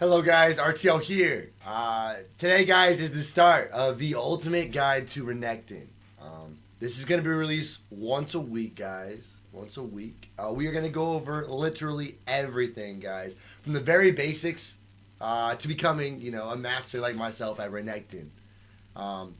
Hello guys, RTL here. Today guys is the start of the ultimate guide to Renekton. This is going to be released once a week guys. Once a week. We are going to go over literally everything guys. From the very basics to becoming, a master like myself at Renekton. What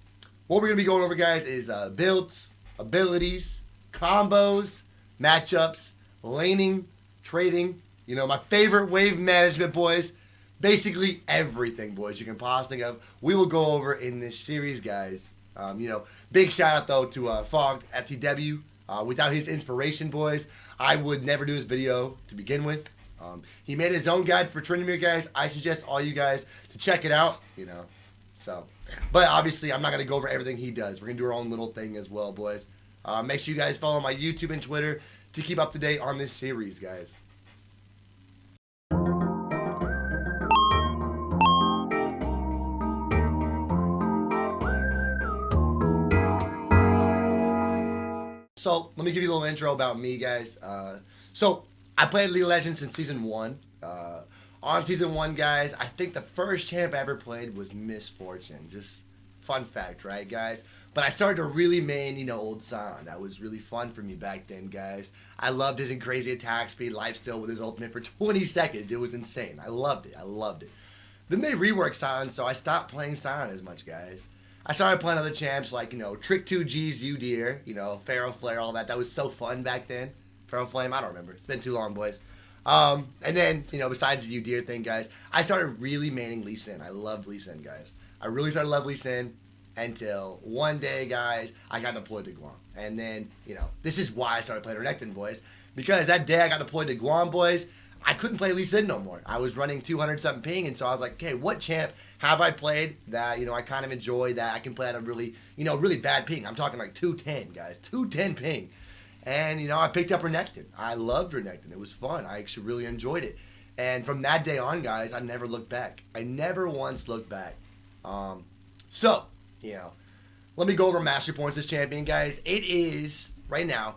we're going to be going over guys is builds, abilities, combos, matchups, laning, trading, my favorite wave management boys. Basically everything, boys, you can possibly think of. We will go over in this series, guys. Big shout out though to Fogged FTW. Without his inspiration, boys, I would never do this video to begin with. He made his own guide for Tryndamere, guys. I suggest all you guys to check it out. But obviously, I'm not gonna go over everything he does. We're gonna do our own little thing as well, boys. Make sure you guys follow my YouTube and Twitter to keep up to date on this series, guys. So, let me give you a little intro about me, guys. So, I played League of Legends since Season 1. On Season 1, guys, I think the first champ I ever played was Misfortune. Just fun fact, right, guys? But I started to really main, old Sion. That was really fun for me back then, guys. I loved his crazy attack speed, lifesteal with his ultimate for 20 seconds. It was insane. I loved it. Then they reworked Sion, so I stopped playing Sion as much, guys. I started playing other champs like, Trick 2G's Udyr, Pharaoh Flare, all that. That was so fun back then. Pharaoh Flame, I don't remember. It's been too long, boys. And then, besides the Udyr thing, guys, I started really maining Lee Sin. I loved Lee Sin, guys. I really started to love Lee Sin until one day, guys, I got deployed to Guam. And then, this is why I started playing Renekton, boys. Because that day I got deployed to Guam, boys, I couldn't play Lee Sin no more. I was running 200 something ping, and so I was like, okay, what champ have I played that, I kind of enjoy that I can play at a really, really bad ping? I'm talking like 210, guys, 210 ping. And, I picked up Renekton. I loved Renekton. It was fun. I actually really enjoyed it. And from that day on, guys, I never looked back. I never once looked back. Let me go over mastery points this champion, guys. It is, right now,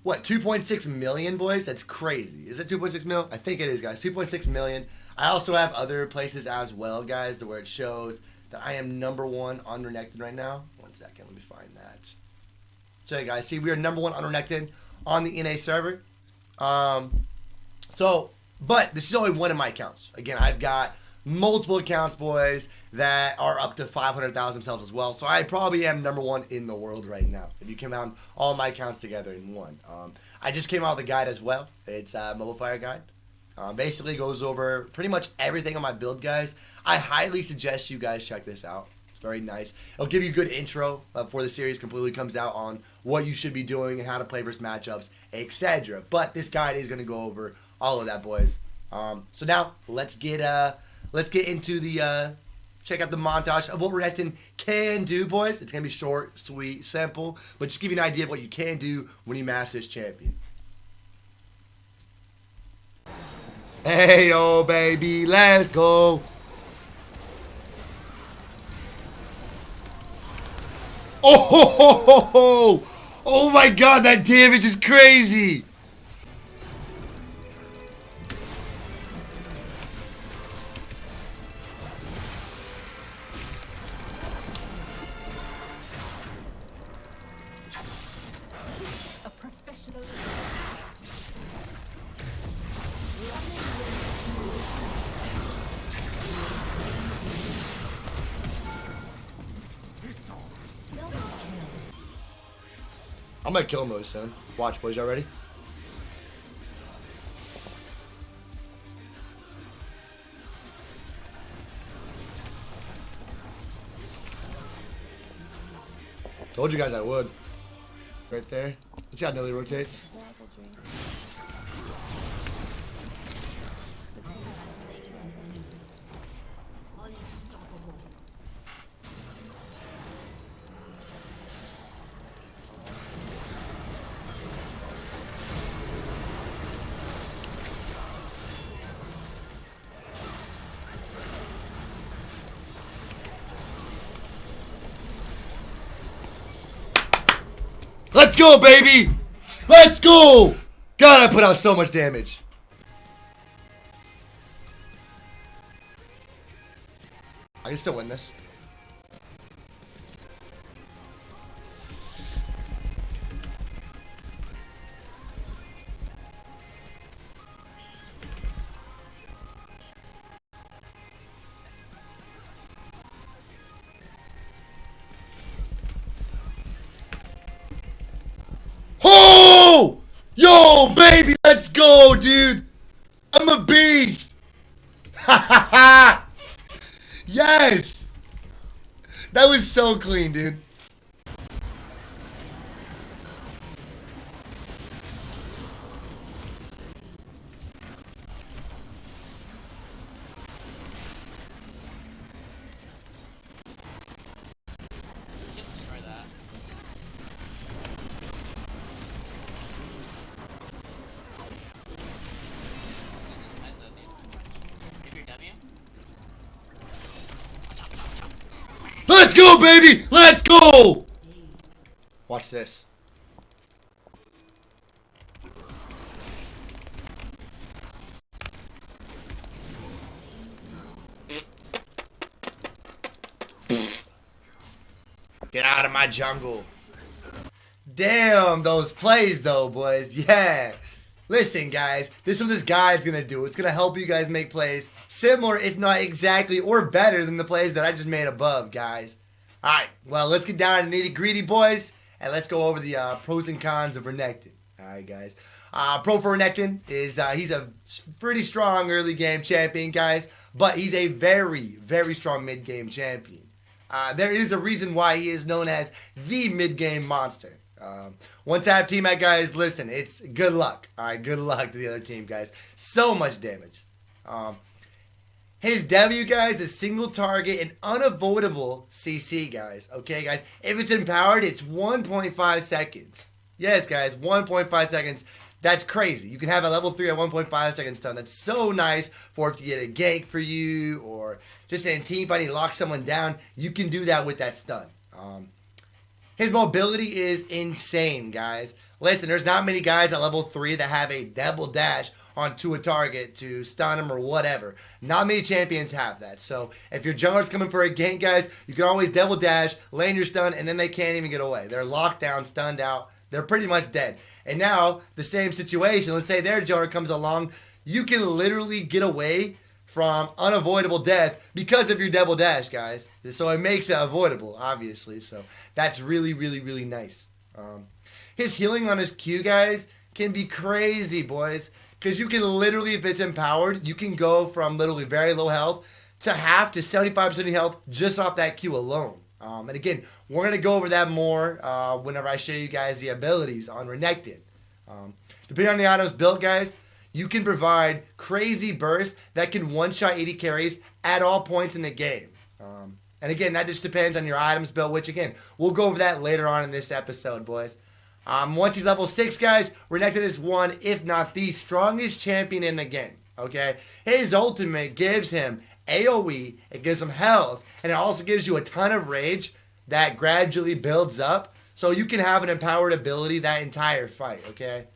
what, 2.6 million, boys? That's crazy. Is it 2.6 million? I think it is, guys. 2.6 million. I also have other places as well, guys, where it shows that I am #1 on Renekton right now. One second. Let me find that. So, guys, see, we are #1 on Renekton on the NA server. But this is only one of my accounts. Again, I've got multiple accounts, boys, that are up to 500,000 themselves as well. So I probably am #1 in the world right now, if you count all my accounts together in one. I just came out with a guide as well. It's a Mobile Fire guide. Basically goes over pretty much everything on my build, guys. I highly suggest you guys check this out. It's very nice. It'll give you a good intro before the series completely comes out on what you should be doing and how to play versus matchups, etc. But this guide is going to go over all of that, boys. So now let's get into the check out the montage of what Renekton can do, boys. It's gonna be short, sweet, simple, but just give you an idea of what you can do when you master this champion. Hey, oh baby, let's go. Oh my God, that damage is crazy. I'm gonna kill him really soon. Watch, boys, y'all ready? Told you guys I would. Right there. Let's see how Nelly rotates. Let's go, baby! Let's go! God, I put out so much damage. I can still win this. Oh! Yo, baby, let's go, dude. I'm a beast. Ha ha ha. Yes. That was so clean, dude. You can destroy that. Heads up, dude. If you're W. Let's go, baby. Let's go. Watch this. Get out of my jungle. Damn, those plays though, boys. Yeah. Listen, guys, this is what this guy's going to do. It's going to help you guys make plays similar, if not exactly, or better than the plays that I just made above, guys. All right, well, let's get down to nitty-gritty, boys, and let's go over the pros and cons of Renekton. All right, guys. Pro for Renekton is he's a pretty strong early game champion, guys, but he's a very, very strong mid-game champion. There is a reason why he is known as the mid-game monster. One tap team at guys, listen, it's good luck. All right, good luck to the other team, guys. So much damage. His W, guys, is single target and unavoidable CC, guys. Okay, guys. If it's empowered, it's 1.5 seconds. Yes, guys, 1.5 seconds. That's crazy. You can have a level 3 at 1.5 seconds stun. That's so nice for if you get a gank for you or just in team fighting, lock someone down. You can do that with that stun. His mobility is insane, guys. Listen, there's not many guys at level 3 that have a double dash onto a target to stun him or whatever. Not many champions have that. So if your jungler's coming for a gank, guys, you can always double dash, land your stun, and then they can't even get away. They're locked down, stunned out. They're pretty much dead. And now, the same situation. Let's say their jungler comes along. You can literally get away from unavoidable death because of your double dash, guys. So it makes it avoidable, obviously. So that's really, really, really nice. His healing on his Q, guys, can be crazy, boys. Because you can literally, if it's empowered, you can go from literally very low health to half to 75% health just off that Q alone. And again, we're going to go over that more whenever I show you guys the abilities on Renekton. Depending on the items built, guys, you can provide crazy bursts that can one-shot 80 carries at all points in the game. And again, that just depends on your items built, which again, we'll go over that later on in this episode, boys. Once he's level 6, guys, Renekton is one, if not the strongest champion in the game. Okay? His ultimate gives him AoE, it gives him health, and it also gives you a ton of rage that gradually builds up. So you can have an empowered ability that entire fight, okay?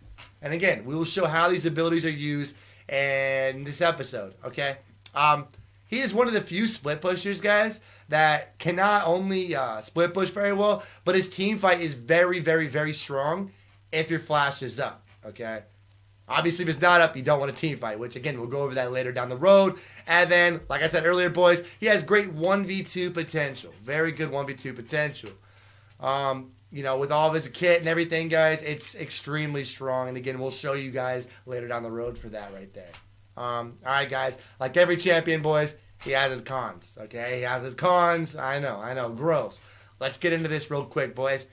And again, we will show how these abilities are used in this episode, okay? He is one of the few split pushers, guys, that cannot only split push very well, but his team fight is very, very, very strong if your flash is up, okay? Obviously, if it's not up, you don't want a team fight, which, again, we'll go over that later down the road. And then, like I said earlier, boys, he has great 1v2 potential. Very good 1v2 potential. You know, with all of his kit and everything, guys, it's extremely strong. And, again, we'll show you guys later down the road for that right there. All right, guys. Like every champion, boys, he has his cons, okay? He has his cons. I know. Gross. Let's get into this real quick, boys.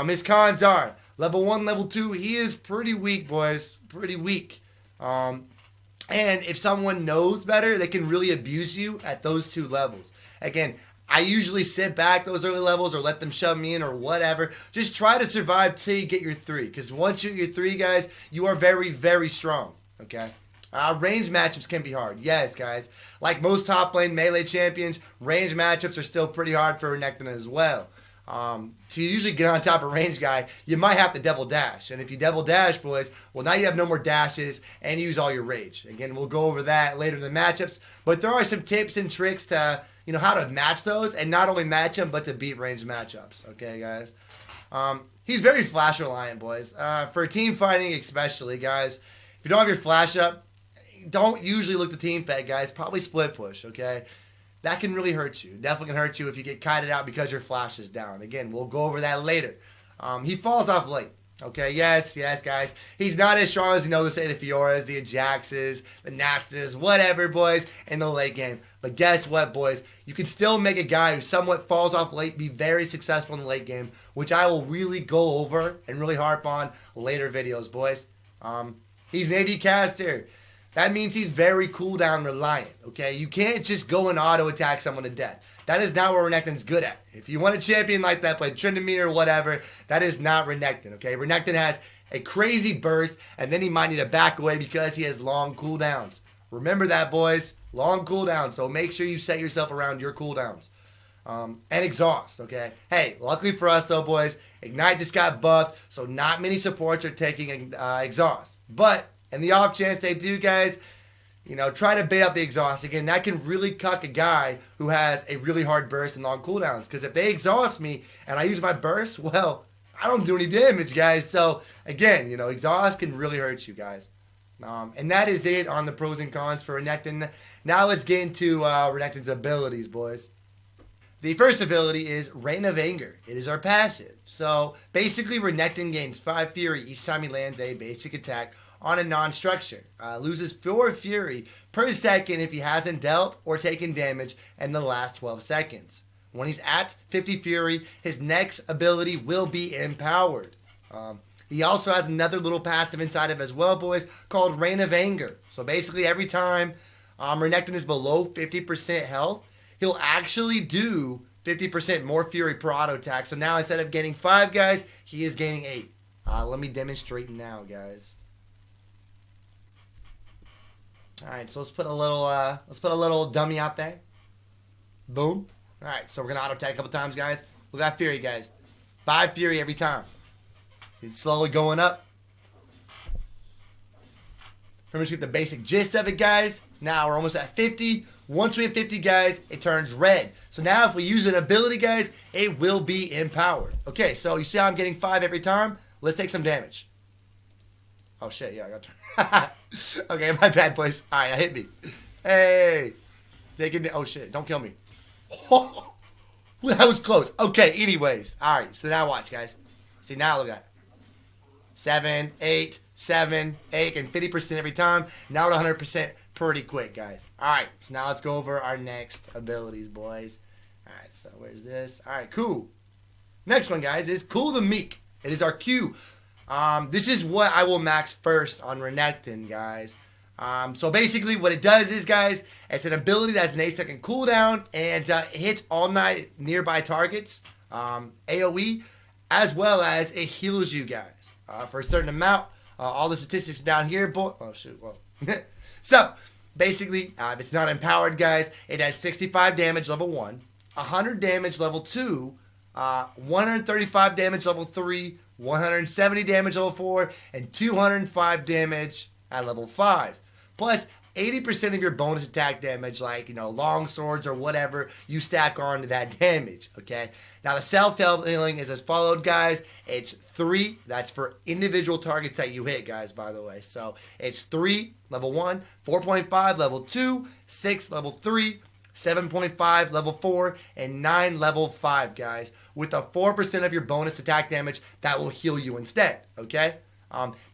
His cons are level 1, level 2. He is pretty weak, boys. Pretty weak. And if someone knows better, they can really abuse you at those 2 levels. Again, I usually sit back those early levels or let them shove me in or whatever. Just try to survive till you get your 3. Because once you get your 3, guys, you are very, very strong. Okay? Range matchups can be hard. Yes, guys. Like most top lane melee champions, range matchups are still pretty hard for Renekton as well. To usually get on top of range guy, you might have to double dash. And if you double dash, boys, well, now you have no more dashes and use all your rage. Again, we'll go over that later in the matchups. But there are some tips and tricks to, how to match those. And not only match them, but to beat range matchups. Okay, guys? He's very flash reliant, boys. For team fighting especially, guys. If you don't have your flash up, don't usually look to team fight, guys. Probably split push, okay? That can really hurt you. Definitely can hurt you if you get kited out because your flash is down. Again, we'll go over that later. He falls off late. Okay, yes, guys. He's not as strong as, say, the Fioras, the Ajaxes, the Nastas, whatever, boys, in the late game. But guess what, boys? You can still make a guy who somewhat falls off late be very successful in the late game, which I will really go over and really harp on later videos, boys. He's an AD caster. That means he's very cooldown reliant, okay? You can't just go and auto-attack someone to death. That is not what Renekton's good at. If you want a champion like that, play Tryndamere or whatever, that is not Renekton, okay? Renekton has a crazy burst, and then he might need to back away because he has long cooldowns. Remember that, boys. Long cooldowns, so make sure you set yourself around your cooldowns. And exhaust, okay? Hey, luckily for us, though, boys, Ignite just got buffed, so not many supports are taking exhaust. But in the off chance they do, guys, try to bait out the exhaust. Again, that can really cuck a guy who has a really hard burst and long cooldowns. Because if they exhaust me and I use my burst, well, I don't do any damage, guys. So, again, exhaust can really hurt you, guys. And that is it on the pros and cons for Renekton. Now let's get into Renekton's abilities, boys. The first ability is Reign of Anger. It is our passive. So, basically, Renekton gains 5 Fury each time he lands a basic attack on a non-structure. Loses 4 Fury per second if he hasn't dealt or taken damage in the last 12 seconds. When he's at 50 Fury, his next ability will be empowered. He also has another little passive inside of as well, boys, called Reign of Anger. So basically every time Renekton is below 50% health, he'll actually do 50% more Fury per auto attack. So now instead of gaining 5, guys, he is gaining 8. Let me demonstrate now, guys. All right, so let's put a little dummy out there. Boom. All right, so we're gonna auto attack a couple times, guys. Look at that Fury, guys. 5 Fury every time. It's slowly going up. Pretty much get the basic gist of it, guys. Now we're almost at 50. Once we hit 50, guys, it turns red. So now if we use an ability, guys, it will be empowered. Okay, so you see how I'm getting 5 every time? Let's take some damage. Oh shit, yeah, I got okay, my bad, boys. Alright, that hit me. Hey. Taking oh shit, don't kill me. Oh, that was close. Okay, anyways. Alright, so now watch, guys. See, now look at it. 7, 8, 7, 8, and 50% every time. Now at 100% pretty quick, guys. Alright, so now let's go over our next abilities, boys. Alright, so where's this? Alright, cool. Next one, guys, is Cool the Meek. It is our Q. This is what I will max first on Renekton, guys. So basically what it does is, guys, it's an ability that has an 8-second cooldown and hits all night nearby targets, AoE, as well as it heals you guys for a certain amount. All the statistics are down here, boy. Oh, shoot. Well. So, basically, if it's not empowered, guys, it has 65 damage level 1, 100 damage level 2, 135 damage level 3, 170 damage level 4, and 205 damage at level 5. Plus, 80% of your bonus attack damage, like, long swords or whatever, you stack on to that damage, okay? Now, the self-help healing is as followed, guys. It's 3. That's for individual targets that you hit, guys, by the way. So, it's 3, level 1, 4.5, level 2, 6, level 3, 7.5, level 4, and 9, level 5, guys. With a 4% of your bonus attack damage, that will heal you instead, okay?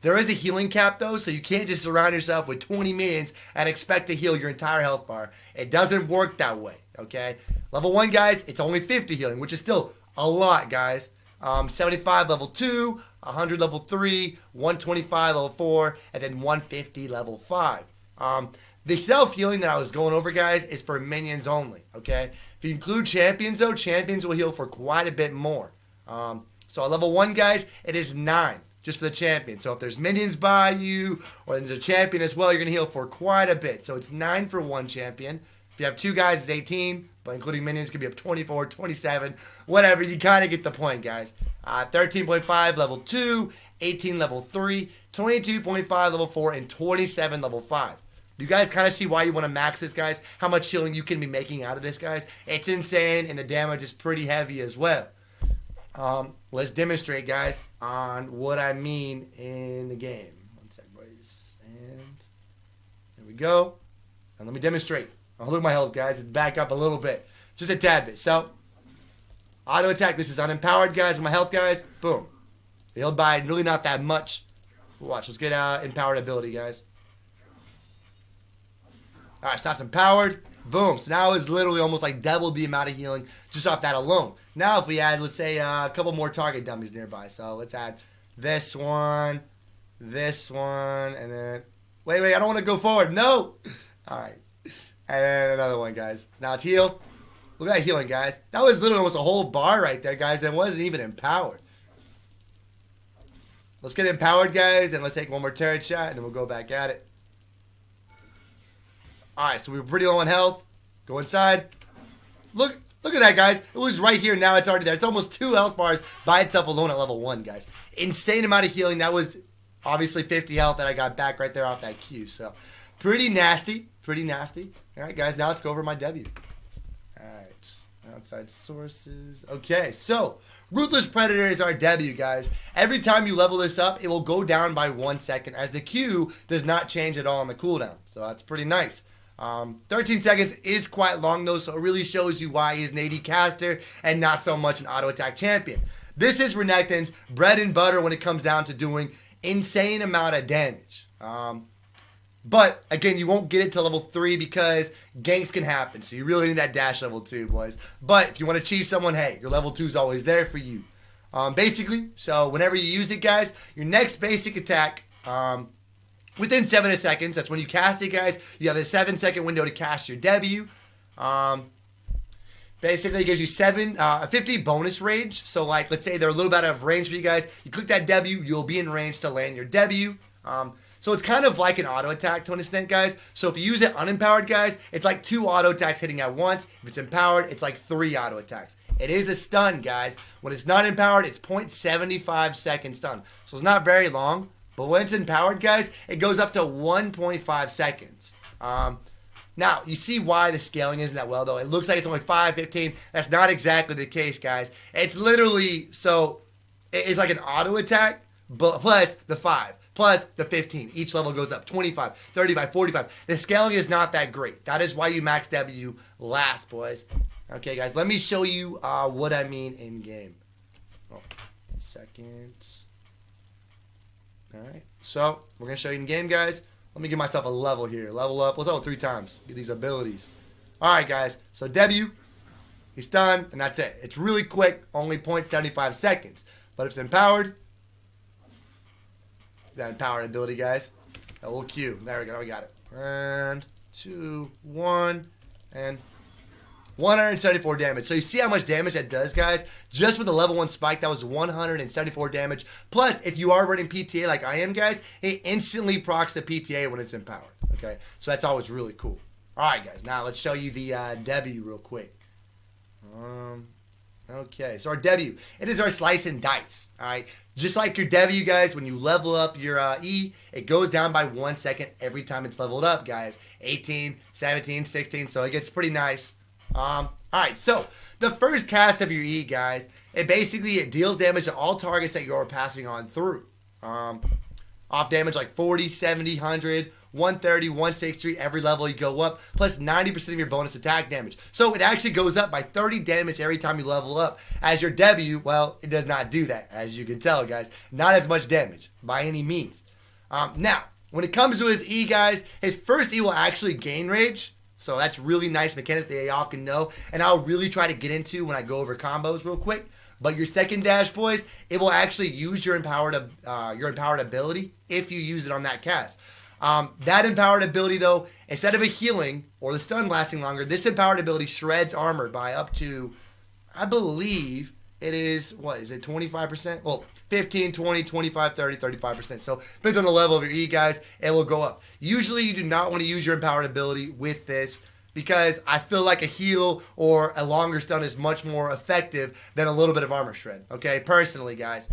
There is a healing cap, though, so you can't just surround yourself with 20 minions and expect to heal your entire health bar. It doesn't work that way, okay? Level 1, guys, it's only 50 healing, which is still a lot, guys. 75 level 2, 100 level 3, 125 level 4, and then 150 level 5. The self-healing that I was going over, guys, is for minions only, okay? If you include champions, though, champions will heal for quite a bit more. So at level 1, guys, it is 9. Just for the champion. So if there's minions by you, or there's a champion as well, you're going to heal for quite a bit. So it's 9 for one champion. If If you have 2 guys, it's 18, but including minions, it could be up 24, 27, whatever. You kind of get the point, guys. 13.5 level 2, 18 level 3, 22.5 level 4, and 27 level 5. You guys kind of see why you want to max this, guys? How much healing you can be making out of this, guys? It's insane, and the damage is pretty heavy as well. Let's demonstrate, guys, on what I mean in the game. One sec, boys. And there we go. And let me demonstrate. Oh, look at my health, guys. It's back up a little bit. Just a tad bit. So, auto attack. This is unempowered, guys. And my health, guys. Boom. Healed by really not that much. Watch. Let's get empowered ability, guys. Alright, so that's empowered. Boom. So now it's literally almost like double the amount of healing just off that alone. Now if we add, let's say, a couple more target dummies nearby. So let's add this one, and then... Wait, I don't want to go forward. No! Alright. And then another one, guys. So now it's heal. Look at that healing, guys. That was literally almost a whole bar right there, guys. And it wasn't even empowered. Let's get empowered, guys, and let's take one more turret shot, and then we'll go back at it. Alright, so we were pretty low on health. Go inside. Look at that, guys. It was right here. Now it's already there. It's almost 2 health bars by itself alone at level 1, guys. Insane amount of healing. That was obviously 50 health that I got back right there off that Q. So, pretty nasty. Pretty nasty. Alright, guys. Now let's go over my W. Alright. Outside sources. Okay, so Ruthless Predator is our W, guys. Every time you level this up, it will go down by 1 second, as the Q does not change at all on the cooldown. So that's pretty nice. 13 seconds is quite long, though, so it really shows you why he's an AD caster and not so much an auto attack champion. This is Renekton's bread and butter when it comes down to doing insane amount of damage. But, again, you won't get it to level 3 because ganks can happen. So you really need that dash level 2, boys. But if you want to cheese someone, hey, your level 2 is always there for you. Basically, so whenever you use it, guys, your next basic attack, within 7 seconds, that's when you cast it, guys. You have a 7-second window to cast your W. Basically, it gives you 50 bonus range. So, like, let's say they're a little bit out of range for you guys. You click that W, you'll be in range to land your W. So it's kind of like an auto attack to an extent, guys. So if you use it unempowered, guys, it's like 2 auto attacks hitting at once. If it's empowered, it's like 3 auto attacks. It is a stun, guys. When it's not empowered, it's 0.75 second stun. So it's not very long. But when it's empowered, guys, it goes up to 1.5 seconds. Now, you see why the scaling isn't that well, though. It looks like it's only 5.15. That's not exactly the case, guys. It's literally, so, it's like an auto attack, but plus the 5. Plus the 15. Each level goes up 25, 35, 45. The scaling is not that great. That is why you max W last, boys. Okay, guys, let me show you what I mean in game. Oh, 1 second. Alright, so we're going to show you in game, guys. Let me give myself a level here. Level up. Let's level 3 times. Get these abilities. Alright, guys. So W, he's done, and that's it. It's really quick, only 0.75 seconds. But if it's empowered, that empowered ability, guys. That little Q. There we go. We got it. And 2, 1, and 174 damage. So you see how much damage that does, guys? Just with the level 1 spike, that was 174 damage. Plus, if you are running PTA like I am, guys, it instantly procs the PTA when it's empowered. Okay? So that's always really cool. Alright, guys. Now let's show you the W real quick. Okay, so our W, it is our slice and dice. Alright? Just like your W, guys, when you level up your E, it goes down by 1 second every time it's leveled up, guys. 18, 17, 16, so it gets pretty nice. Alright, so the first cast of your E, guys, it deals damage to all targets that you're passing on through. Off damage like 40, 70, 100, 130, 163, every level you go up, plus 90% of your bonus attack damage. So it actually goes up by 30 damage every time you level up. As your W, well, it does not do that, as you can tell, guys. Not as much damage, by any means. Now, when it comes to his E, guys, his first E will actually gain rage. So that's really nice mechanic that y'all can know. And I'll really try to get into when I go over combos real quick. But your second dash, boys, it will actually use your empowered ability if you use it on that cast. That empowered ability, though, instead of a healing or the stun lasting longer, this empowered ability shreds armor by up to, I believe, it is, what is it, 25%? Well, 15, 20, 25, 30, 35%. So, depends on the level of your E, guys, it will go up. Usually, you do not want to use your empowered ability with this because I feel like a heal or a longer stun is much more effective than a little bit of armor shred. Okay, personally, guys.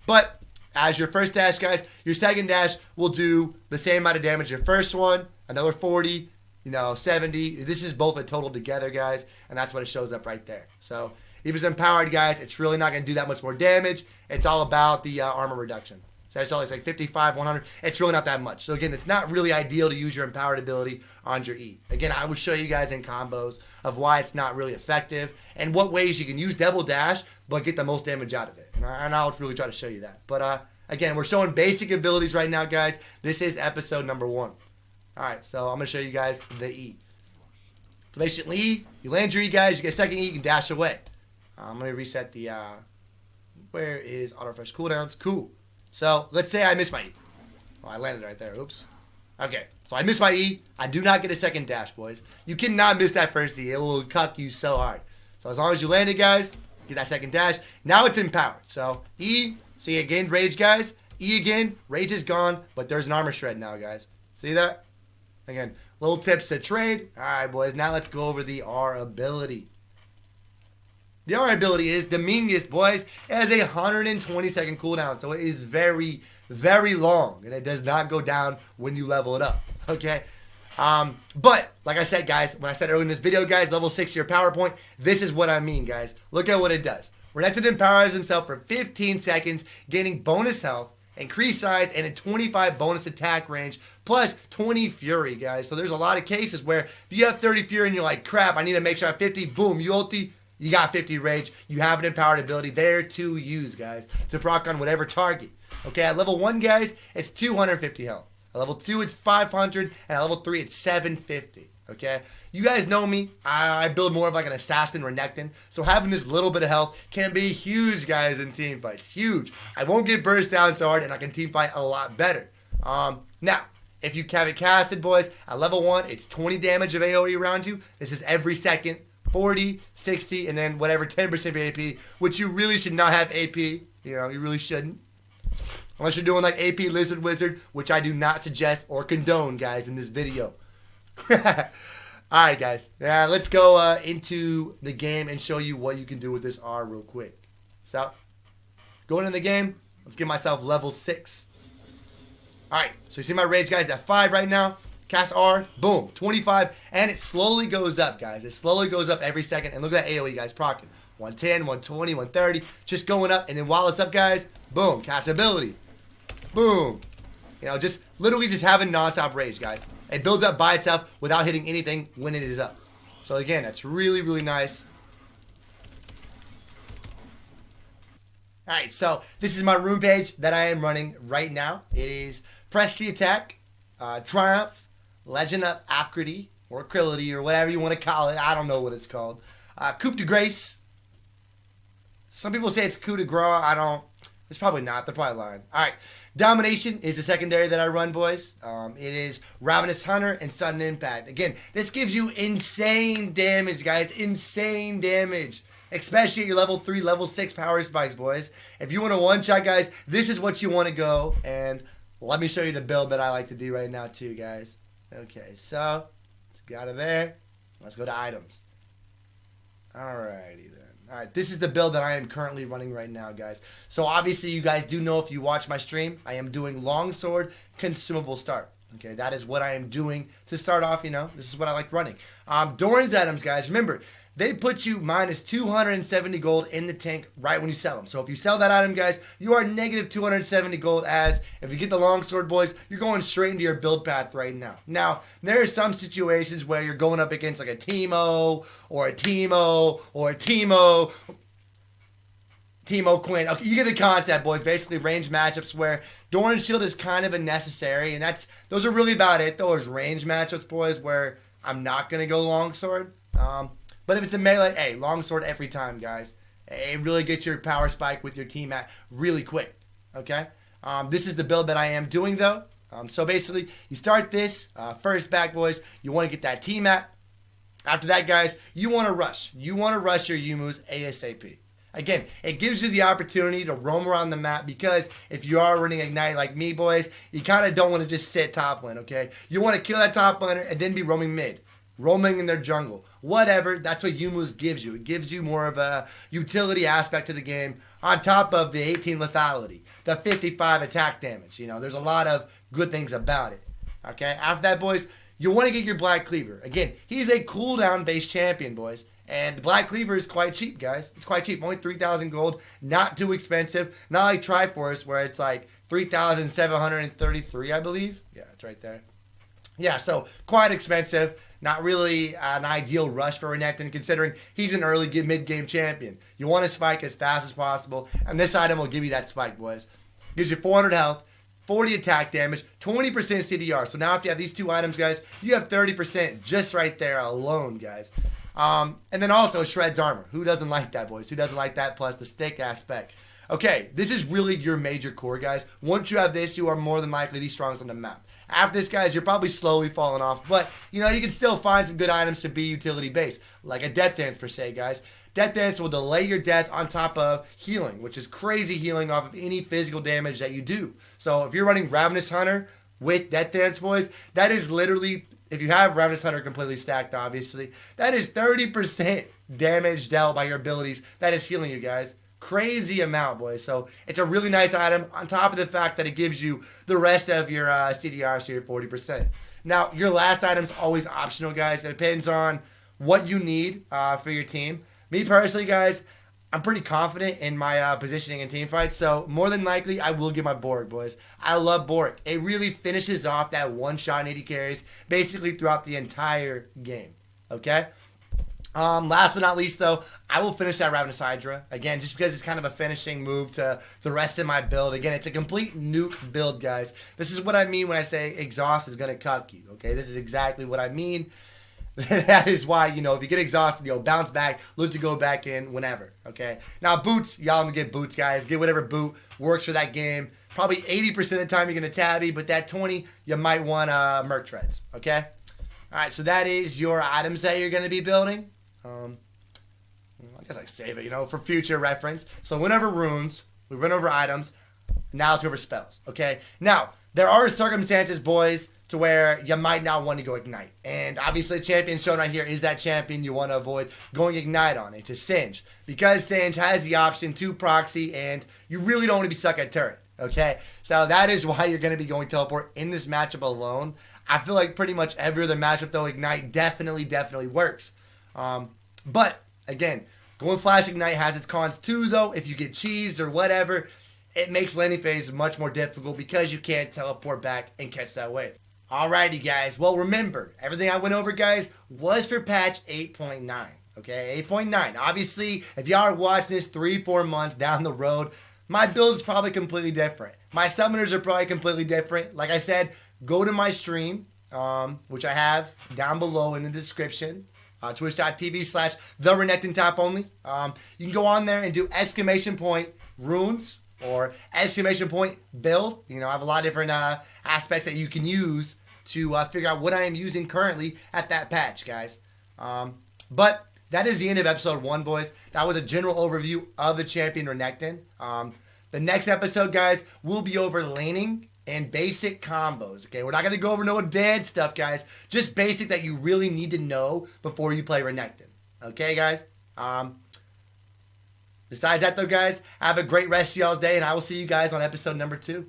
But as your first dash, guys, your second dash will do the same amount of damage. Your first one, another 40, 70. This is both a total together, guys, and that's what it shows up right there. So if it's empowered, guys, it's really not going to do that much more damage. It's all about the armor reduction. So it's like 55, 100. It's really not that much. So again, it's not really ideal to use your empowered ability on your E. Again, I will show you guys in combos of why it's not really effective and what ways you can use double dash but get the most damage out of it. And I'll really try to show you that. But again, we're showing basic abilities right now, guys. This is episode number 1. All right, so I'm going to show you guys the E. So basically, E, you land your E, guys. You get a second E, you can dash away. I'm going to reset the, where is auto refresh cooldowns? Cool. So let's say I miss my E. Oh, I landed right there. Oops. Okay, so I miss my E. I do not get a second dash, boys. You cannot miss that first E. It will cuck you so hard. So as long as you land it, guys, get that second dash. Now it's empowered. So E, so you gained rage, guys. E again, rage is gone, but there's an armor shred now, guys. See that? Again, little tips to trade. All right, boys. Now let's go over the R ability. The R ability is the meanest, boys. It has a 120-second cooldown, so it is very, very long, and it does not go down when you level it up, okay? But, like I said, guys, when I said earlier in this video, guys, level 6 your power point, this is what I mean, guys. Look at what it does. Renekton empowers himself for 15 seconds, gaining bonus health, increased size, and a 25 bonus attack range, plus 20 fury, guys. So there's a lot of cases where if you have 30 fury and you're like, crap, I need to make sure I have 50, boom, you ulti, you got 50 rage. You have an empowered ability there to use, guys, to proc on whatever target. Okay, at level 1, guys, it's 250 health. At level 2, it's 500. And at level 3, it's 750. Okay, you guys know me. I build more of like an assassin Renekton. So having this little bit of health can be huge, guys, in team fights. Huge. I won't get burst down so hard, and I can team fight a lot better. Now, if you have it casted, boys, at level 1, it's 20 damage of AoE around you. This is every second. 40, 60, and then whatever 10% of your AP, which you really should not have AP. You really shouldn't. Unless you're doing like AP Lizard Wizard, which I do not suggest or condone, guys, in this video. Alright, guys. Now, let's go into the game and show you what you can do with this R real quick. So, going in the game, let's get myself level 6. Alright, so you see my rage, guys, at 5 right now. Cast R, boom, 25, and it slowly goes up, guys. It slowly goes up every second, and look at that AoE, guys, proccing. 110, 120, 130, just going up, and then while it's up, guys, boom, cast ability. Boom. Just literally just having non-stop rage, guys. It builds up by itself without hitting anything when it is up. So again, that's really, really nice. Alright, so this is my room page that I am running right now. It is Press the Attack, Triumph, Legend of Acrity, or Acrylity, or whatever you want to call it. I don't know what it's called. Coup de Grace. Some people say it's Coup de Grace. I don't. It's probably not. They're probably lying. Alright. Domination is the secondary that I run, boys. It is Ravenous Hunter and Sudden Impact. Again, this gives you insane damage, guys. Insane damage. Especially at your level 3, level 6 power spikes, boys. If you want to one-shot, guys, this is what you want to go. And let me show you the build that I like to do right now, too, guys. Okay, so let's get out of there. Let's go to items. Alrighty then. Alright, this is the build that I am currently running right now, guys. So obviously you guys do know if you watch my stream, I am doing longsword consumable start. Okay, that is what I am doing to start off, This is what I like running. Doran's items, guys, remember, they put you minus 270 gold in the tank right when you sell them. So if you sell that item, guys, you are negative 270 gold, as if you get the longsword, boys, you're going straight into your build path right now. Now, there are some situations where you're going up against like a Teemo, or a Teemo, or a Teemo Quinn. Okay, you get the concept, boys. Basically, range matchups where Doran's Shield is kind of a necessary, and those are really about it. Those range matchups, boys, where I'm not going to go longsword. But if it's a melee, hey, longsword every time, guys. It really gets your power spike with your team at really quick, okay? This is the build that I am doing, though. So basically, you start this. First back, boys, you want to get that team at. After that, guys, you want to rush. You want to rush your Yumus ASAP. Again, it gives you the opportunity to roam around the map, because if you are running Ignite like me, boys, you kind of don't want to just sit top lane, okay? You want to kill that top laner and then be roaming mid. roaming in their jungle, whatever. That's what Youmuu's gives you. It gives you more of a utility aspect to the game on top of the 18 lethality, the 55 attack damage. You know, there's a lot of good things about it. Okay, after that, boys, you want to get your Black Cleaver. Again, he's a cooldown-based champion, boys. And Black Cleaver is quite cheap, guys. It's quite cheap. Only 3,000 gold. Not too expensive. Not like Triforce, where it's like 3,733, I believe. Yeah, it's right there. Yeah, so quite expensive. Not really an ideal rush for Renekton, considering he's an early mid-game champion. You want to spike as fast as possible, and this item will give you that spike, boys. Gives you 400 health, 40 attack damage, 20% CDR. So now if you have these two items, guys, you have 30% just right there alone, guys. And then also shreds armor. Who doesn't like that, boys? Who doesn't like that? Plus the stick aspect. Okay, this is really your major core, guys. Once you have this, you are more than likely the strongest on the map. After this, guys, you're probably slowly falling off. But, you know, you can still find some good items to be utility-based. Like a Death Dance, per se, guys. Death Dance will delay your death on top of healing, which is crazy healing off of any physical damage that you do. So if you're running Ravenous Hunter with Death Dance, boys, that is literally, if you have Ravenous Hunter completely stacked, obviously, that is 30% damage dealt by your abilities. That is healing you, guys. Crazy amount, boys. So it's a really nice item on top of the fact that it gives you the rest of your CDR, so you're 40%. Now, your last item's always optional, guys. It depends on what you need for your team. Me personally, guys, I'm pretty confident in my positioning in team fights, so more than likely, I will get my Borg, boys. I love Borg. It really finishes off that one shot and 80 carries basically throughout the entire game, okay? Last but not least, though, I will finish that Ravenous Hydra. Again, just because it's kind of a finishing move to the rest of my build. Again, it's a complete nuke build, guys. This is what I mean when I say exhaust is going to cuck you, okay? This is exactly what I mean. That is why, you know, if you get exhausted, bounce back, look to go back in whenever, okay? Now, boots, y'all get boots, guys. Get whatever boot works for that game. Probably 80% of the time you're going to tabby, but that 20, you might want merch treads, okay? All right, so that is your items that you're going to be building. I guess I save it, for future reference. So went over runes, we went over items, now let's go over spells, okay? Now, there are circumstances, boys, to where you might not want to go Ignite. And obviously the champion shown right here is that champion you want to avoid going Ignite on. It's a Singe. Because Singe has the option to proxy, and you really don't want to be stuck at turret, okay? So that is why you're going to be going Teleport in this matchup alone. I feel like pretty much every other matchup, though, Ignite definitely works. But, again, going Flash Ignite has its cons too, though. If you get cheesed or whatever, it makes landing phase much more difficult because you can't teleport back and catch that wave. Alrighty, guys. Well, remember, everything I went over, guys, was for patch 8.9. Okay, 8.9. Obviously, if y'all are watching this 3-4 months down the road, my build is probably completely different. My summoners are probably completely different. Like I said, go to my stream, which I have down below in the description. Twitch.tv/the Renekton Top Only. You can go on there and do ! runes or ! build. I have a lot of different aspects that you can use to figure out what I am using currently at that patch, guys. But that is the end of episode 1, boys. That was a general overview of the champion Renekton. The next episode, guys, will be over laning and basic combos, okay? We're not going to go over no advanced stuff, guys. Just basic that you really need to know before you play Renekton. Okay, guys? Besides that, though, guys, have a great rest of y'all's day, and I will see you guys on episode number 2.